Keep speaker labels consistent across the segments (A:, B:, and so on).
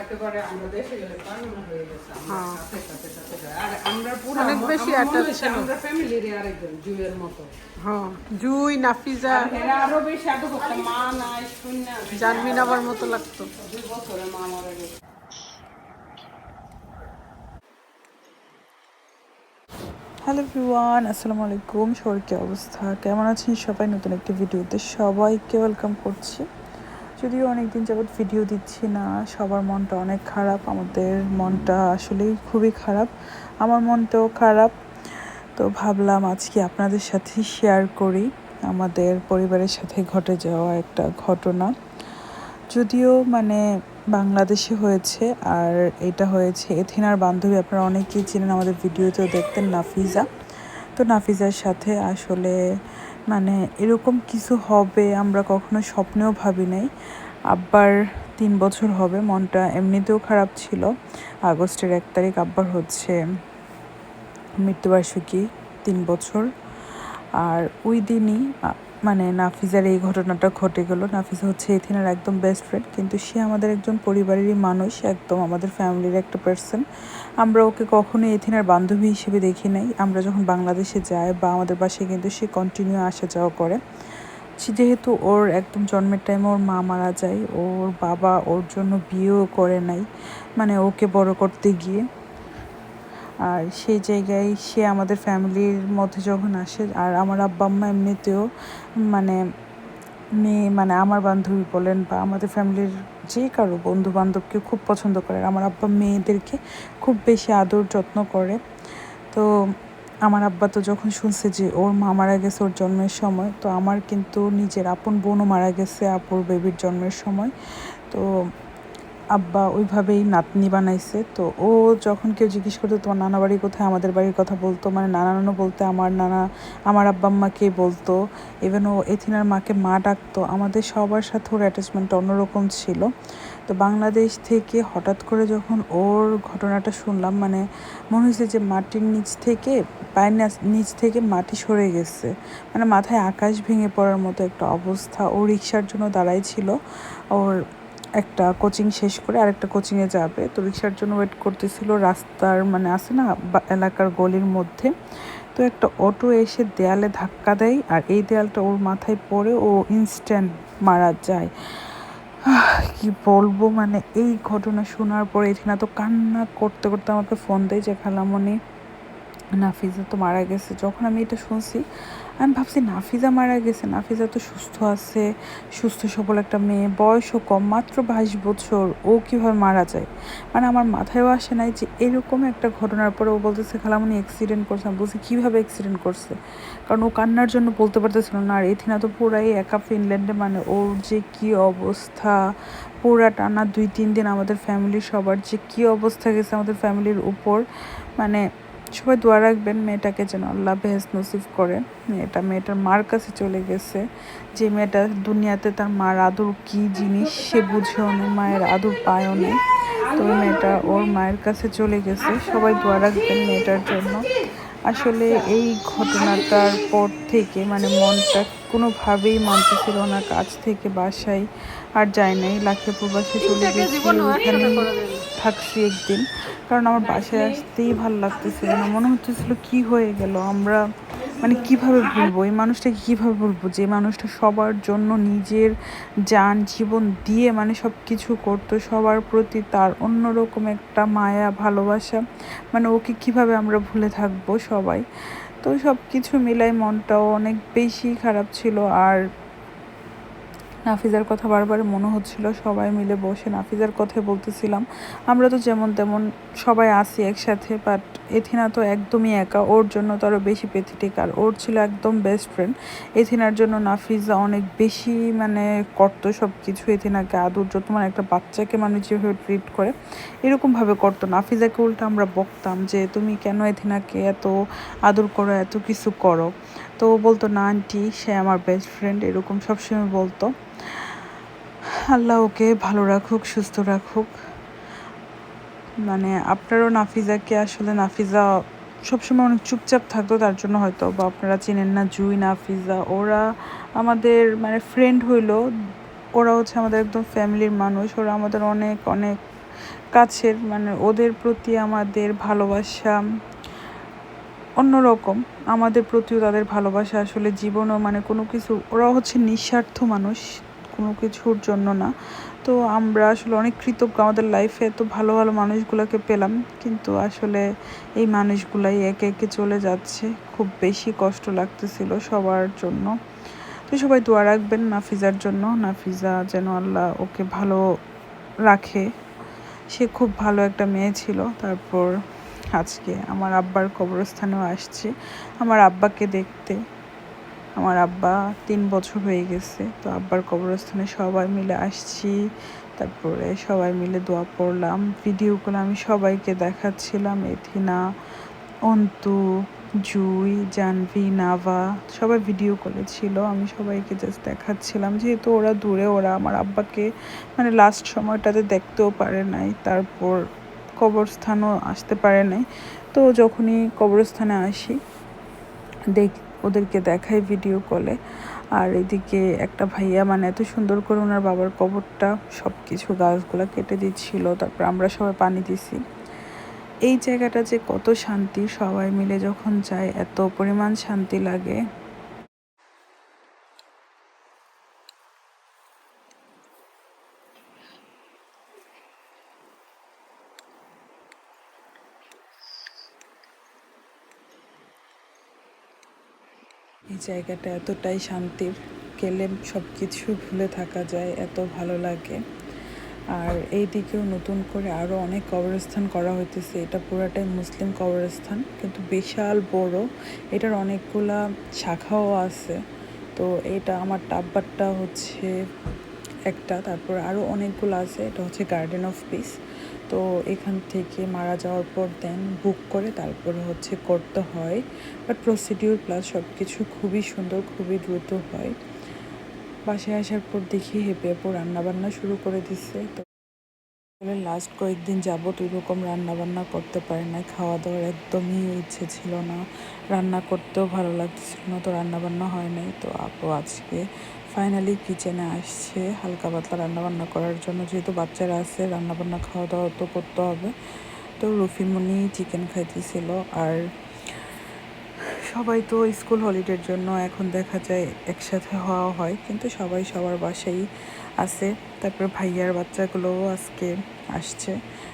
A: একেবারে আমরা দেশে গেলে পার্মানেন্ট হয়ে গেছে।
B: হ্যাঁ
A: আর আমরা পুরো
B: অনেক বেশি অ্যাটাচ ছিল।
A: আমরা ফ্যামিলির আরেকজন জুয়ের মতো।
B: হ্যাঁ জুই নাফিজা
A: এরা আরো বেশি আদর করতো, মা নাই শূন্য
B: জানমিন আবার মতো লাগতো।
A: 2 বছরে মা মারা গেছে।
C: হ্যালো এভরিওয়ান, আসসালামু আলাইকুম। সবার কী অবস্থা, কেমন আছেন সবাই? নতুন একটি ভিডিওতে সবাইকে ওয়েলকাম করছি। যদিও অনেকদিন যাবৎ ভিডিও দিচ্ছি না, সবার মনটা অনেক খারাপ। আমাদের মনটা আসলেই খুবই খারাপ, আমার মনটাও খারাপ। তো ভাবলাম আজকে আপনাদের সাথে শেয়ার করি আমাদের পরিবারের সাথে ঘটে যাওয়া একটা ঘটনা। যদিও বাংলাদেশে হয়েছে, আর এটা হয়েছে এথিনার বান্ধবী। আপনারা অনেকেই চিনেন, আমাদের ভিডিওতেও দেখতেন, নাফিজা। তো নাফিজার সাথে আসলে এরকম কিছু হবে আমরা কখনো স্বপ্নেও ভাবি নাই। আব্বার 3 বছর হবে, মনটা এমনিতেও খারাপ ছিল। আগস্টের 1 তারিখ আব্বার হচ্ছে মৃত্যুবার্ষিকী, 3 বছর। আর ওই দিনই নাফিজার এই ঘটনাটা ঘটে গেল। নাফিজা হচ্ছে এথিনার একদম বেস্ট ফ্রেন্ড, কিন্তু সে আমাদের একজন পরিবারেরই মানুষ, একদম আমাদের ফ্যামিলির একটা পার্সন। আমরা ওকে কখনোই এথিনার বান্ধবী হিসেবে দেখি নাই। আমরা যখন বাংলাদেশে যাই বা আমাদের বাসায় কিন্তু সে কন্টিনিউ আসা যাওয়া করে। যেহেতু ওর একদম জন্মের টাইমে ওর মা মারা যায়, ওর বাবা ওর জন্য বিয়েও করে নাই, ওকে বড় করতে গিয়ে। আর সেই জায়গায় সে আমাদের ফ্যামিলির মধ্যে যখন আসে, আর আমার আব্বা আম্মা এমনিতেও আমার বান্ধবী বলেন বা আমাদের ফ্যামিলির যে কারো বন্ধু বান্ধবকে খুব পছন্দ করে। আমার আব্বা মেয়েদেরকে খুব বেশি আদর যত্ন করে। তো আমার আব্বা তো যখন শুনছে যে ওর মা মারা গেছে ওর জন্মের সময়, তো আমার কিন্তু নিজের আপন বোনও মারা গেছে আপুর বেবির জন্মের সময়। তো আব্বা ওইভাবেই নাতনি বানাইছে। তো ও যখন কেউ জিজ্ঞেস করতো তোমার নানা বাড়ি কোথায়, আমাদের বাড়ির কথা বলতো, নানা নানু বলতে আমার আব্বা আম্মাকেই বলতো। ইভেন ও এথিনার মাকে মা ডাকতো। আমাদের সবার সাথে ওর অ্যাটাচমেন্ট অন্যরকম ছিল। তো বাংলাদেশ থেকে হঠাৎ করে যখন ওর ঘটনাটা শুনলাম, মনে হয়েছে যে মাটির নিচ থেকে, পায়ের নিচ থেকে মাটি সরে গেছে, মাথায় আকাশ ভেঙে পড়ার মতো একটা অবস্থা। ও রিক্সার জন্য দাঁড়াই ছিল, ওর একটা কোচিং শেষ করে আরেকটা কোচিংয়ে যাবে। তো রিক্সার জন্য ওয়েট করতেছিল রাস্তার আছে না এলাকার গলির মধ্যে। তো একটা অটো এসে দেয়ালে ধাক্কা দেয়, আর এই দেয়ালটা ওর মাথায় পড়ে ও ইনস্ট্যান্ট মারা যায়। কি বলবো, এই ঘটনা শোনার পরে এখানে তো কান্না করতে করতে আমাকে ফোন দেয় যে খালামণি নাফিজা তো মারা গেছে। যখন আমি এটা শুনছি আমি ভাবছি নাফিজা মারা গেছে, নাফিজা তো সুস্থ আছে, সুস্থ সবল একটা মেয়ে, বয়সও কম, মাত্র 22 বছর, ও কীভাবে মারা যায়। আমার মাথায়ও আসে নাই যে এরকম একটা ঘটনার পরে ও বলতেছে খালামণি অ্যাক্সিডেন্ট করছে। আমি বলছি কীভাবে অ্যাক্সিডেন্ট করছে, কারণ ও কান্নার জন্য বলতে পারতেছিল না। আর এথিনা তো পুরাই একা ফিনল্যান্ডে, ওর যে কী অবস্থা, পুরা টানা 2-3 দিন আমাদের ফ্যামিলির সবার যে কী অবস্থা গেছে আমাদের ফ্যামিলির উপর। সবাই দোয়া রাখবেন মেয়েটাকে যেন আল্লাহ বেহেশত নসিব করে। মেয়েটার মার কাছে চলে গেছে, যে মেয়েটা দুনিয়াতে তার মার আদর কী জিনিস সে বুঝেও নেই, মায়ের আদর পায়ও নেই। তো মেয়েটা ওর মায়ের কাছে চলে গেছে, সবাই দোয়া রাখবেন মেয়েটার জন্য। আসলে এই ঘটনাটার পর থেকে মনটা কোনোভাবেই মানতেছিল না, কাজ থেকে বাসায় আর যায় নাই। লাখিয়াপুর বাসায় চলে গেছি, ওখানে থাকছি একদিন, কারণ আমার বাসায় আসতেই ভালো লাগতেছিল না। মনে হচ্তেছিল কি হয়ে গেল, আমরা কিভাবে ভুলবো এই মানুষটাকে, কিভাবে ভুলবো যে মানুষটা সবার জন্য নিজের জান জীবন দিয়ে সব কিছু করতো, সবার প্রতি তার অন্যরকম একটা মায়া ভালোবাসা। ওকে কিভাবে আমরা ভুলে থাকবো সবাই। তো সব কিছু মিলাই মনটাও অনেক বেশি খারাপ ছিল। আর নাফিজার কথা বারবার মনে হচ্ছিল, সবাই মিলে বসে নাফিজার কথাই বলতেছিলাম। আমরা তো যেমন তেমন সবাই আসি একসাথে, বাট এথিনা তো একদমই একা, ওর জন্য তো আরও বেশি প্যাথেটিক। আর ওর ছিল একদম বেস্ট ফ্রেন্ড। এথিনার জন্য নাফিজা অনেক বেশি করতো সব কিছু, এথিনাকে আদর যত, একটা বাচ্চাকে মানুষ যেভাবে ট্রিট করে এরকমভাবে করতো। নাফিজাকে উল্টা আমরা বকতাম যে তুমি কেন এথিনাকে এত আদর করো, এত কিছু করো। তো ও বলতো না আন্টি, সে আমার বেস্ট ফ্রেন্ড, এরকম সবসময় বলতো। আল্লাহ ওকে ভালো রাখুক, সুস্থ রাখুক। আপনারও নাফিজাকে, আসলে নাফিজা সবসময় অনেক চুপচাপ থাকতো, তার জন্য হয়তো বা আপনারা চেনেন না জুই নাফিজা, ওরা আমাদের ফ্রেন্ড হইলো, ওরা হচ্ছে আমাদের একদম ফ্যামিলির মানুষ। ওরা আমাদের অনেক অনেক কাছের, মানে ওদের প্রতি আমাদের ভালোবাসা অন্যরকম। আমাদের প্রতিও তাদের ভালোবাসা আসলে জীবনও মানে কোনো কিছু, ওরা হচ্ছে নিঃস্বার্থ মানুষ, কোনো কিছুর জন্য না। তো আমরা আসলে অনেক কৃতজ্ঞ আমাদের লাইফে এত ভালো ভালো মানুষগুলোকে পেলাম, কিন্তু আসলে এই মানুষগুলাই একে একে চলে যাচ্ছে। খুব বেশি কষ্ট লাগতেছিল সবার জন্য। তো সবাই দোয়া রাখবেন নাফিজার জন্য, নাফিজা যেন আল্লাহ ওকে ভালো রাখে। সে খুব ভালো একটা মেয়ে ছিল। তারপর আজকে আমার আব্বার কবরস্থানেও আসছি আমার আব্বাকে দেখতে। আমার আব্বা 3 বছর হয়ে গেছে, তো আব্বার কবরস্থানে সবাই মিলে আসছি। তারপরে সবাই মিলে দোয়া পড়লাম, ভিডিওগুলো আমি সবাইকে দেখাচ্ছিলাম। এথিনা, অন্তু, জুই, জানভি, নাভা সবাই ভিডিও করেছিল। আমি সবাইকে জাস্ট দেখাচ্ছিলাম, যেহেতু ওরা দূরে, ওরা আমার আব্বাকে মানে লাস্ট সময়টাতে দেখতেও পারে নাই, তারপর কবরস্থানও আসতে পারে নাই। তো যখনই কবরস্থানে আসি ওদেরকে দেখাই ভিডিও কলে। আর এদিকে একটা ভাইয়া মানে এত সুন্দর করে ওনার বাবার কবরটা সব কিছু গাছগুলা কেটে দিচ্ছিল, তারপর আমরা সবাই পানি দিছি। এই জায়গাটা যে কত শান্তি, সবাই মিলে যখন যায় এত পরিমাণ শান্তি লাগে। এই জায়গাটা এতটাই শান্তির, গেলে সব কিছু ভুলে থাকা যায়, এত ভালো লাগে। আর এই দিকেও নতুন করে আরও অনেক কবরস্থান করা হইতেছে। এটা পুরাটাই মুসলিম কবরস্থান, কিন্তু বিশাল বড়, এটার অনেকগুলা শাখাও আছে। তো এটা আমার আব্বারটা হচ্ছে একটা, তারপর আরও অনেকগুলো আছে। এটা হচ্ছে গার্ডেন অফ পিস। তো এখান থেকে মারা যাওয়ার পর দেন বুক করে তারপরে হচ্ছে করতে হয়, বাট প্রসিডিউর প্লাস সব কিছু খুবই সুন্দর, খুবই দ্রুত হয়। বাসায় আসার পর দেখি হেপে আপু রান্নাবান্না শুরু করে দিচ্ছে। তো লাস্ট কয়েকদিন যাবত ওইরকম রান্নাবান্না করতে পারি না, খাওয়া দাওয়ার একদমই ইচ্ছে ছিল না, রান্না করতেও ভালো লাগতেছিল না, তো রান্নাবান্না হয় নাই। তো আপু আজকে ফাইনালি কিচেনে আসছে হালকা পাতলা রান্নাবান্না করার জন্য, যেহেতু বাচ্চারা আছে, রান্নাবান্না খাওয়া দাওয়া তো করতে হবে। তো রুফিমনি চিকেন খাইতেছিল। আর সবাই তো স্কুল হলিডের জন্য এখন দেখা যায় একসাথে হওয়া হয়, কিন্তু সবাই সবার বাসায় আছে। তারপর ভাইয়ার বাচ্চাগুলোও আজকে আসছে।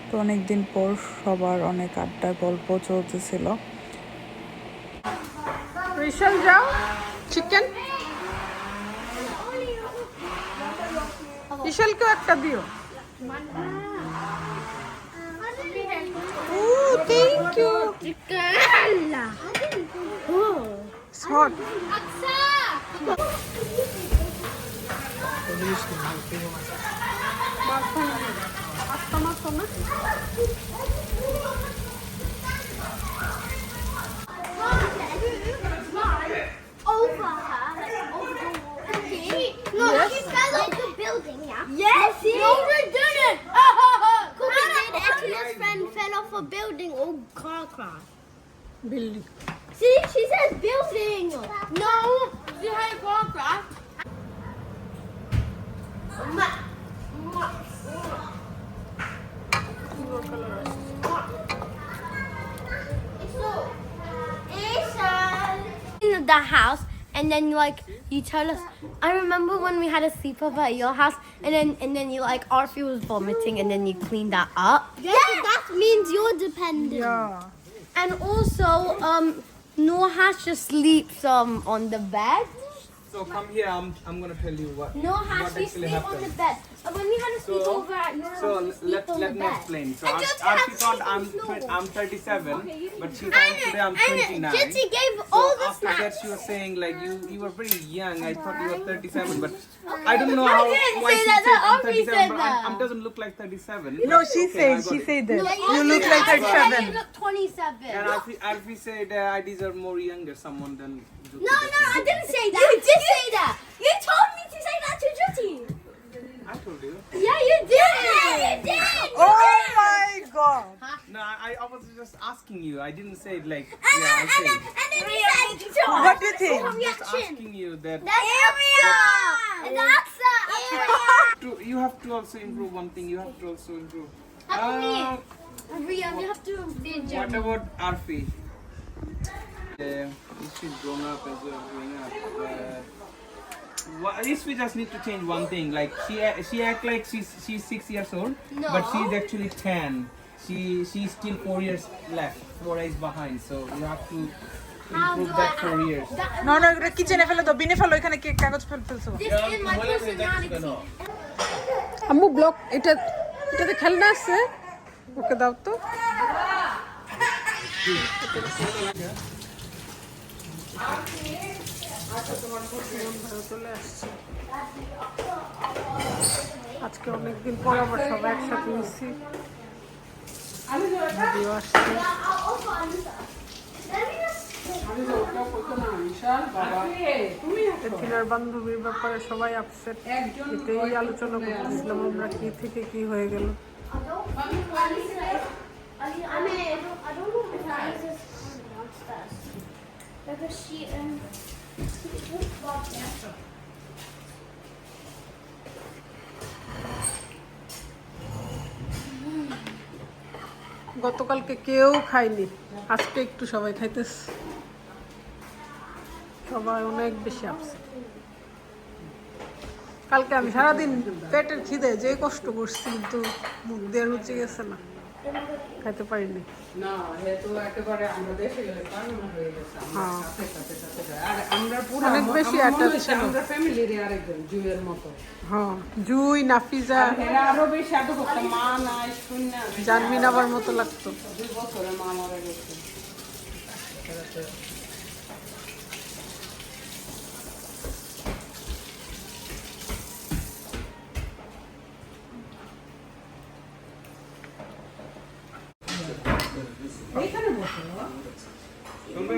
C: তো অনেক দিন পর সবার অনেক আড্ডা গল্প চলতেছিল।
B: রিশাল যাও, চিকেন রিশালকেও একটা দিও। Oh thank you. Hot
D: Yes, no, we didn't. Cookie did. Ekina's friend fell off a building. Oh, car crash.
B: Building.
D: See, she says building. No, she had a car crash. In the house, and then like you tell us. I remember when we had a sleepover at your house, and then you like Arfi was vomiting, and then you cleaned that up. Yeah, that means you're dependent.
B: Yeah.
D: And also, Nohash just sleeps on the bed.
E: So come here, I'm gonna tell you what
D: Nohash
E: what
D: we
E: actually
D: sleep on
E: happened.
D: the bed. And when we had a
E: So-
D: sleepover at your house,
E: So
D: we sleep on
E: let
D: the
E: me
D: bed.
E: explain. So
D: And Jyoti
E: Arfi
D: has
E: thought
D: sleep
E: I'm 37, but she
D: And,
E: found today I'm 29.
D: Jyoti gave
E: So
D: all the
E: after that
D: snacks.
E: she was saying like you were very young. I thought you were 37, but I don't know how
D: didn't
E: why
D: say
E: she
D: that,
E: said I'm
D: Arfi
E: 37,
D: said
E: but
D: that.
E: I doesn't look like 37.
C: No,
E: but
C: she
E: okay, I
C: said
E: got it.
C: that.
D: Yeah,
C: You look like
D: I said
C: 37.
D: you look 27.
E: And Arfi said I deserve more younger someone than. Jyoti.
D: No, I didn't say that. You did say that. You told me to say that to Jyoti.
E: I told you.
D: Yeah, you did. Yeah, you did.
C: Oh my god.
E: No, I was just asking you. I didn't say it like yeah. I said.
D: And then you said,
C: What do you think?
E: I'm just asking you that.
D: That's area. That's area.
E: You have to also improve one thing. You have to also improve.
D: Rian, you have to be a
E: What about Arfi? She's grown up as well, growing up. We just need to change one thing. Like she act like she's 6 years old,
D: No.
E: but she's actually 10. She's still 4 years left, 4 years behind. So you have to improve that 4 years.
C: না না এটা কিচেনে ফেলে দাও, বিনে ফেলো, এখানে cake কাগজ ফেলছো।
D: This is my personality.
B: আম্মু ব্লক এটাতে খেলনা আছে, ওকে দাও তো। চলে আসছে আজকে অনেকদিন পর আবার সবাই একসাথে মিশি, ভিডিও আসছে। এথিনার বান্ধবীর ব্যাপারে সবাই আপসেট, এটাই আলোচনা করতেছিলাম আমরা, কি থেকে কি হয়ে গেল।
D: I don't know if Jesus wants us. Because she
B: গতকালকে কেউ খায়নি, আজকে একটু সবাই খাইতেছে, সবাই অনেক বেশি আপসেট। কালকে আমি সারাদিন পেটের খিদে যে কষ্ট করছি, কিন্তু মুখ দিয়ে রুচি গেছে না, খাইতে পারিনি।
A: না এ তো একেবারে আমরা দেশে গেলে পাগল হয়ে গেছে।
B: হ্যাঁ।
A: সাথে যায়। আর আমরা পুরো
B: অনেক বেশি
A: আমার মনে
B: attached
A: হচ্ছে
B: ছিল।
A: আমরা ফ্যামিলির আরেকজন জুয়ের মতো।
B: হ্যাঁ, জুই, নাফিজা,
A: আর এরা আরো বেশি আদর করতো, মা নাই শূন্য।
B: জানমিন আবার মতো লাগতো।
A: 2 বছরে মা মারা গেছে। এইখানে বসো।
E: তোমরা